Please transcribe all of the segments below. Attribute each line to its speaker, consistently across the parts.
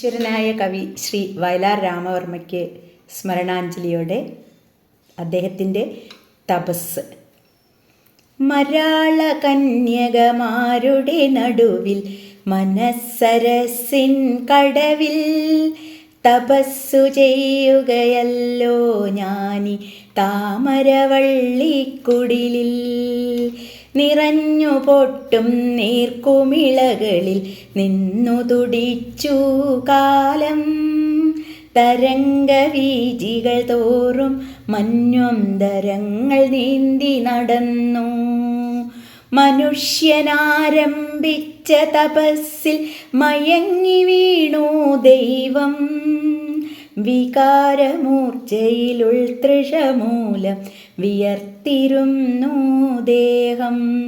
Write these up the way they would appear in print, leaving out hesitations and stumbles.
Speaker 1: ഈശ്വരനായ കവി ശ്രീ വയലാർ രാമവർമ്മയ്ക്ക് സ്മരണാഞ്ജലിയോടെ അദ്ദേഹത്തിൻ്റെ തപസ്. മരാള കന്യകമാരുടെ നടുവിൽ മനസ്സരസിൻ കടവിൽ തപസ്സു ചെയ്യുകയല്ലോ ഞാനി താമരവള്ളിക്കുടിലിൽ. നിറഞ്ഞു പൊട്ടും നീർക്കുമിളകളിൽ നിന്നു തുടിച്ചു കാലം. തരംഗവീജികൾ തോറും മഞ്ഞൊന്തരങ്ങൾ നീന്തി നടന്നു. മനുഷ്യനാരംഭിച്ച തപസ്സിൽ മയങ്ങി വീണു ദൈവം. വികാരമൂർച്ചയിലുൾതൃഷമൂലം വിയർത്തിരുന്നു ദേഹം.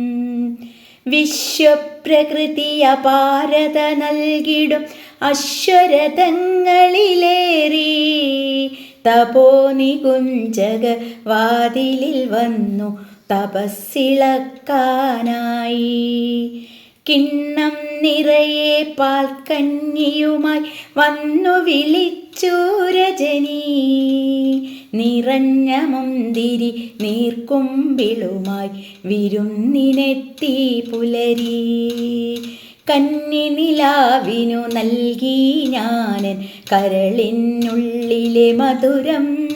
Speaker 1: വിശ്വപ്രകൃതി അപാരത നൽകിടും അശ്വരഥങ്ങളിലേറി തപോനികുഞ്ചക വാതിലിൽ വന്നു തപസ്സിളക്കാനായി. കിണ്ണം നിറയെ പാൽക്കഞ്ഞിയുമായി വന്നു വിളിച്ചു രജനി. നിറഞ്ഞ മുന്തിരി നീർക്കുമ്പിളുമായി വിരുന്നിനെത്തി പുലരി. കന്നി നിലാവിനു നൽകി ഞാനൻ കരളിനുള്ളിലെ മധുരം.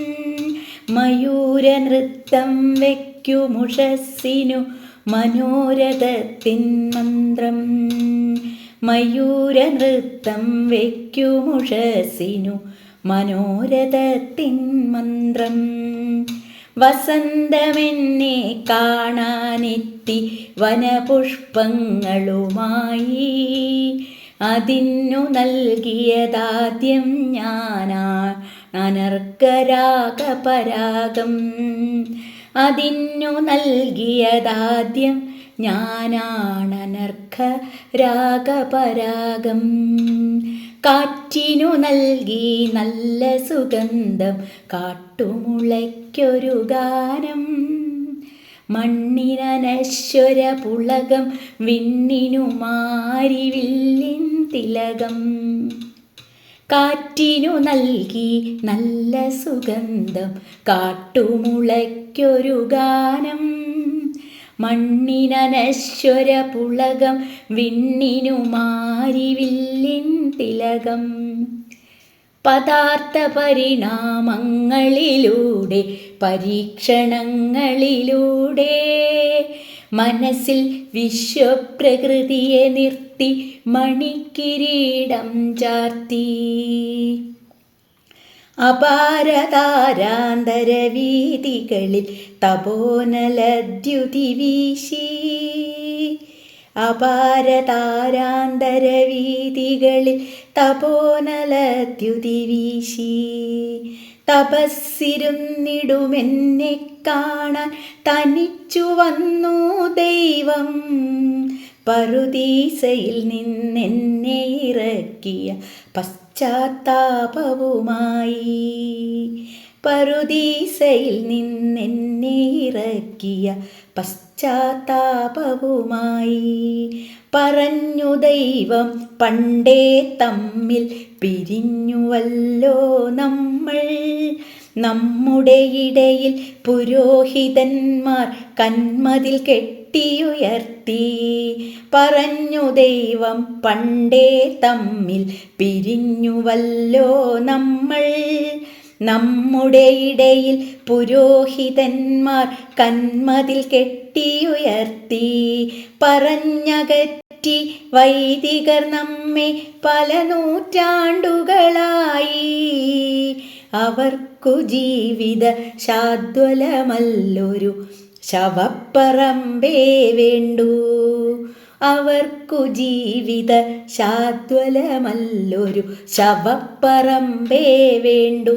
Speaker 1: മയൂര നൃത്തം വയ്ക്കുമുഷസ്സിനു മനോരഥത്തിൻ മന്ത്രം. മയൂര നൃത്തം വയ്ക്കുമുഷസ്സിനു മനോരഥത്തിൻ മന്ത്രം. വസന്തമെന്നെ കാണാനെത്തി വനപുഷ്പങ്ങളുമായി. അതിനു നൽകിയതാദ്യം ഞാനാ അനർഘരാഗപരാഗം. അതിനു നൽകിയതാദ്യം ഞാനാണനർഘരാഗപരാഗം. കാറ്റിനു നൽകി നല്ല സുഗന്ധം കാട്ടുമുളയ്ക്കൊരു ഗാനം. മണ്ണിനനശ്വര പുളകം വിണ്ണിനു മാരിവില്ലിൻ തിലകം. കാറ്റിനു നൽകി നല്ല സുഗന്ധം കാട്ടുമുളയ്ക്കൊരു ഗാനം. മണ്ണിനനശ്വര പുളകം വിണ്ണിനു മാരിവില്ലിൻ തിലകം. പദാർത്ഥ പരിണാമങ്ങളിലൂടെ പരീക്ഷണങ്ങളിലൂടെ മനസ്സിൽ വിശ്വപ്രകൃതിയെ നിർത്തി മണിക്കിരീടം ചാർത്തി. അപാരതാരാന്തര വീതികളിൽ തപോനലദ്യുതി വീശി. അപാരതാരാന്തര വീതികളിൽ തപോനലദ്യുതി വീശി. തപസ്സിരുന്നിടുമെന്നെ കാണാൻ തനിച്ചു വന്നു ദൈവം. പറുദീസയിൽ നിന്നെന്നെ ഇറക്കിയ പശ്ചാത്താപവുമായി. പറുദീസയിൽ നിന്നെന്നെ ഇറക്കിയ പശ്ചാത്താപവുമായി. പറഞ്ഞു ദൈവം പണ്ടേ തമ്മിൽ പിരിഞ്ഞുവല്ലോ നമ്മൾ. നമ്മുടെ ഇടയിൽ പുരോഹിതന്മാർ കന്മതിൽ കെട്ടിയുയർത്തി. പറഞ്ഞു ദൈവം പണ്ടേ തമ്മിൽ പിരിഞ്ഞുവല്ലോ നമ്മൾ. നമ്മുടെ ഇടയിൽ പുരോഹിതന്മാർ കന്മതിൽ കെട്ടിയുയർത്തി. പറഞ്ഞകറ്റി വൈദികർ നമ്മെ പല നൂറ്റാണ്ടുകളായി. അവർക്കു ജീവിത ശാദ്വലമല്ലൊരു ശവപ്പറമ്പേ വേണ്ടു. അവർക്കു ജീവിത ശാദ്വലമല്ലൊരു ശവപ്പറമ്പേ വേണ്ടു.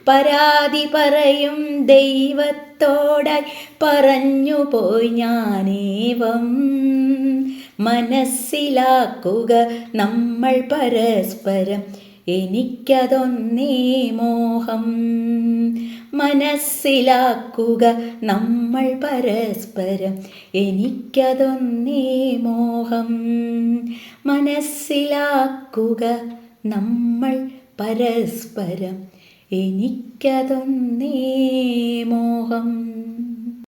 Speaker 1: പരാതി പറയും ദൈവത്തോടായി പറഞ്ഞു പോയി ഞാനേവം. മനസ്സിലാക്കുക നമ്മൾ പരസ്പരം എനിക്കതൊന്നേ മോഹം. മനസ്സിലാക്കുക നമ്മൾ പരസ്പരം എനിക്കതൊന്നേ മോഹം. മനസ്സിലാക്കുക നമ്മൾ പരസ്പരം എനിക്കതൊന്നേ മോഹം.